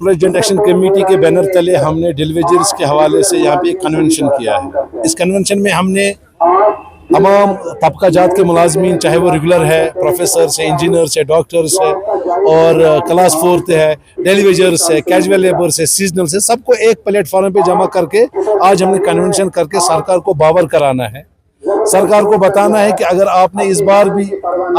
President action committee के banner तले हमने डेलीवेजर्स के हवाले से यहाँ पे एक कन्वेंशन किया है। इस कन्वेंशन में हमने तमाम तबका जात के मुलाजमीन, चाहे वो रेगुलर है, प्रोफेसर्स है, इंजीनियर्स है, डॉक्टर्स है और क्लास 4th है, डेलीवेजर्स है, कैजुअल लेबर्स है, सीजनल्स है, सबको एक प्लेटफॉर्म पे जमा करके आज हमने कन्वेंशन करके सरकार को बावर कराना है। सरकार को बताना है कि अगर आपने इस बार भी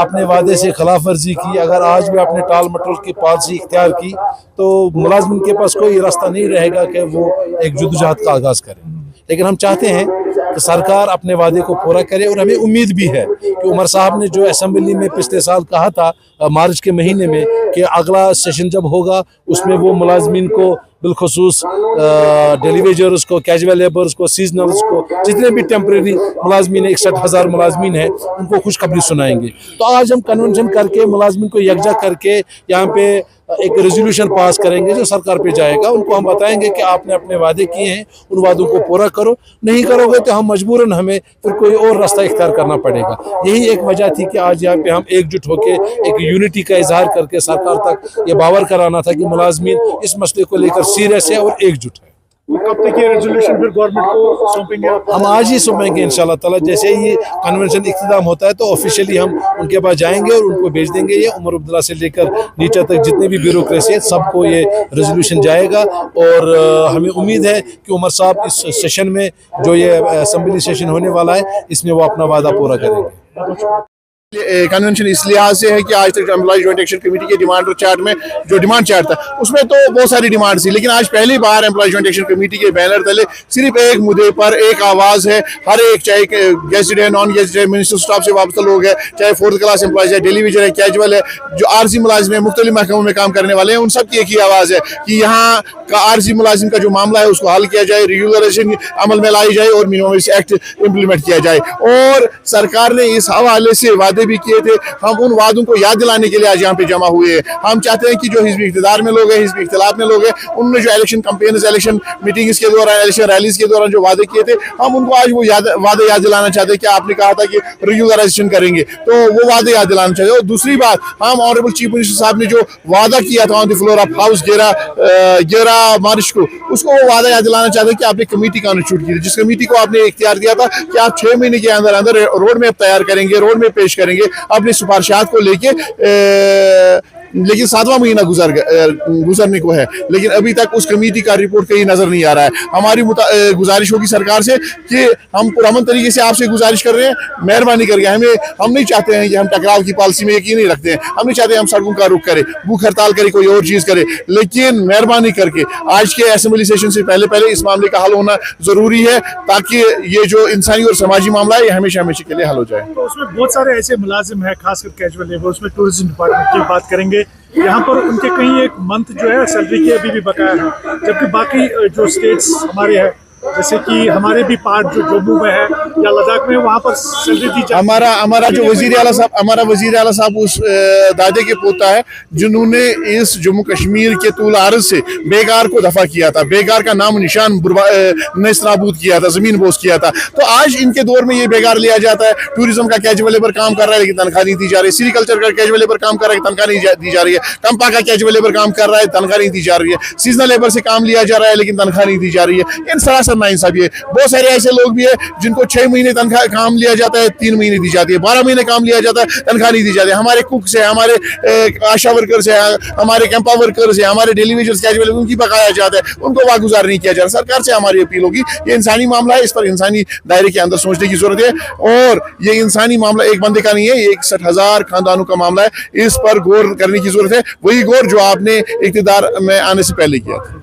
अपने वादे से खिलाफ वर्जी की, अगर आज भी आपने टाल मटोल की पॉलिसी इख्तियार की, तो मुलाजमिन के पास कोई रास्ता नहीं रहेगा कि वो एक जद्दोजहद का आगाज़ करें। लेकिन हम चाहते हैं कि सरकार अपने वादे को पूरा करे और हमें उम्मीद भी है कि उमर साहब ने जो असेंबली में पिछले साल कहा था मार्च के महीने में कि अगला सेशन जब होगा उसमें वो मुलाजमीन को बिलखसूस डेलीवेजर्स को, कैजुअल लेबर्स को, सीजनल्स को, जितने भी टेम्परेरी मुलाजमीन 61,000 मुलाजमीन हैं उनको खुशखबरी सुनाएंगे। तो आज हम कन्वेंशन करके मुलाजमीन को यकजा करके यहाँ पे एक रेजोल्यूशन पास करेंगे जो सरकार पे जाएगा। उनको हम बताएंगे कि आपने अपने वादे किए हैं, उन वादों को पूरा करो, नहीं करोगे तो हम मजबूरन हमें फिर कोई और रास्ता इख्तियार करना पड़ेगा। यही एक वजह थी कि आज यहाँ पे हम एकजुट होकर एक यूनिटी का इजहार करके सरकार तक ये बावर कराना था कि मुलाजमीन इस मसले को लेकर सीरियस है और एकजुट है। कब तक ये रेजोल्यूशन फिर गवर्नमेंट को सौंपेंगे आप? हम आज ही सौंपेंगे इंशाल्लाह ताला। जैसे ही कन्वेंशन इख्तिताम होता है तो ऑफिशियली हम उनके पास जाएंगे और उनको भेज देंगे। ये उमर अब्दुल्ला से लेकर नीचे तक जितने भी ब्यूरोक्रेसी है सबको ये रेजोल्यूशन जाएगा और हमें उम्मीद है कि उमर साहब इस सेशन में जो ये असेंबली सेशन होने वाला है इसमें वो अपना वादा पूरा करेंगे। कन्वेंशन इस लिहाज से है कि आज तक एम्प्लॉय जॉइंट एक्शन कमेटी के डिमांड चार्ट में जो डिमांड चार्ट था उसमें तो बहुत सारी डिमांड थी, लेकिन आज पहली बार एम्प्लॉय जॉइंट एक्शन कमेटी के बैनर तले सिर्फ एक मुद्दे पर एक आवाज़ है। हर एक, चाहे गेस्टेड है, नॉन गेस्टेड है, मिनिस्टर स्टाफ से वाबस्ता लोग है, चाहे 4th क्लास एम्प्लॉयज है, डेलीवेजर है, कैजुअल है, जो आरजी मुलाजिम है, मुख्तलिफ महकमों में काम करने वाले हैं, उन सब की एक ही आवाज़ है कि यहाँ का आरजी मुलाजिम का जो मामला है उसको हल किया जाए, रेगुलराइजेशन अमल में लाई जाए और मिनिमम वेज एक्ट इम्प्लीमेंट किया जाए। और सरकार ने इस हवाले से वादे भी किए थे, हम उन वादों को याद दिलाने के लिए आज यहाँ पे जमा हुए हैं। हम चाहते हैं कि जो हिज़्ब इक़्तिदार में लोग हैं, हिज़्ब इख्तिलाफ में लोग हैं, उन्होंने जो इलेक्शन कैंपेन्स, इलेक्शन मीटिंग्स के दौरान, इलेक्शन रैलीज के दौरान जो वादे किए थे, हम उनको आज वो वादे याद दिलाना चाहते हैं कि आपने कहा था कि रेगुलराइजेशन करेंगे, तो वो वादे याद दिलाना चाहते हैं। और दूसरी बात, हम ऑनरेबल चीफ मिनिस्टर साहब ने जो वादा किया था on the floor of house 11 मार्च को, उसको वो वादा याद दिलाना चाहते हैं कि आपने कमेटी कॉन्स्टिट्यूट की थी, जिस कमेटी को आपने इख्तियार दिया था कि आप 6 महीने के अंदर अंदर रोड मैप तैयार करेंगे, रोड मैप पेश करेंगे अपनी सिफारिशात को लेके। लेकिन 7वां महीना गुजरने को है, लेकिन अभी तक उस कमेटी का रिपोर्ट कहीं नजर नहीं आ रहा है। हमारी गुजारिश होगी सरकार से कि हम पुरअमन तरीके से आपसे गुजारिश कर रहे हैं, मेहरबानी करके हम नहीं चाहते हैं कि हम टकराव की पॉलिसी में यकीन नहीं रखते हैं, हम नहीं चाहते हम सड़कों का रुख करें, भूख हड़ताल करें, कोई और चीज़ करें, लेकिन मेहरबानी करके आज के असेंबली सेशन से पहले इस मामले का हल होना ज़रूरी है ताकि ये जो इंसानी और समाजी मामला है ये हमेशा हमेशा के लिए हल हो जाए। तो उसमें बहुत सारे ऐसे मुलाजिम हैं, खासकर कैजुअल लेबर, उसमें टूरिज्म डिपार्टमेंट की बात करेंगे, यहाँ पर उनके कहीं एक मंथ जो है सैलरी के अभी भी बकाया है, जबकि बाकी जो स्टेट्स हमारे हैं, जैसे कि हमारे भी पार्ट जो जम्मू में है या लद्दाख में, वहाँ पर सैलरी दी जाती है। हमारा जो वजीर आला साहब उस दादे के पोता है जिन्होंने इस जम्मू कश्मीर के तूल अर्ज से बेकार को दफा किया था, बेकार का नाम निशान नेस्तनाबूद किया था, जमीन बोस किया था। तो आज इनके दौर में ये बेकार लिया जाता है। टूरिज्म का कैजुअल लेबर काम कर रहा है लेकिन तनख्वाह नहीं दी जा रही, सीरीकल्चर का कैजुअल लेबर काम कर रहा है तनख्वाह नहीं दी जा रही है, कंपा का कैजुअल लेबर काम कर रहा है तनख्वाह नहीं दी जा रही है, सीजनल लेबर से काम लिया जा रहा है लेकिन तनख्वाह नहीं दी जा रही है। इन सरासर नाइंसाफी है। बहुत सारे ऐसे लोग भी है जिनको 6 महीने तनख्वाह काम लिया जाता है, 3 महीने दी जाती है, 12 महीने काम लिया जाता है, तनख्वाह नहीं दी जाती है। हमारे कुक्स है, हमारे आशा वर्कर्स है, हमारे कैंपा वर्कर्स है, हमारे डेलीवेजर्स कैजुअल उनकी बकाया जाता है, उनको वागुजार नहीं किया जा रहा। सरकार से हमारी अपील होगी, ये इंसानी मामला है, इस पर इंसानी दायरे के अंदर सोचने की जरूरत है। और ये इंसानी मामला एक बंदे का नहीं है, ये 61,000 खानदानों का मामला है, इस पर गौर करने की जरूरत है, वही गौर जो आपने इक़्तिदार में आने से पहले किया था।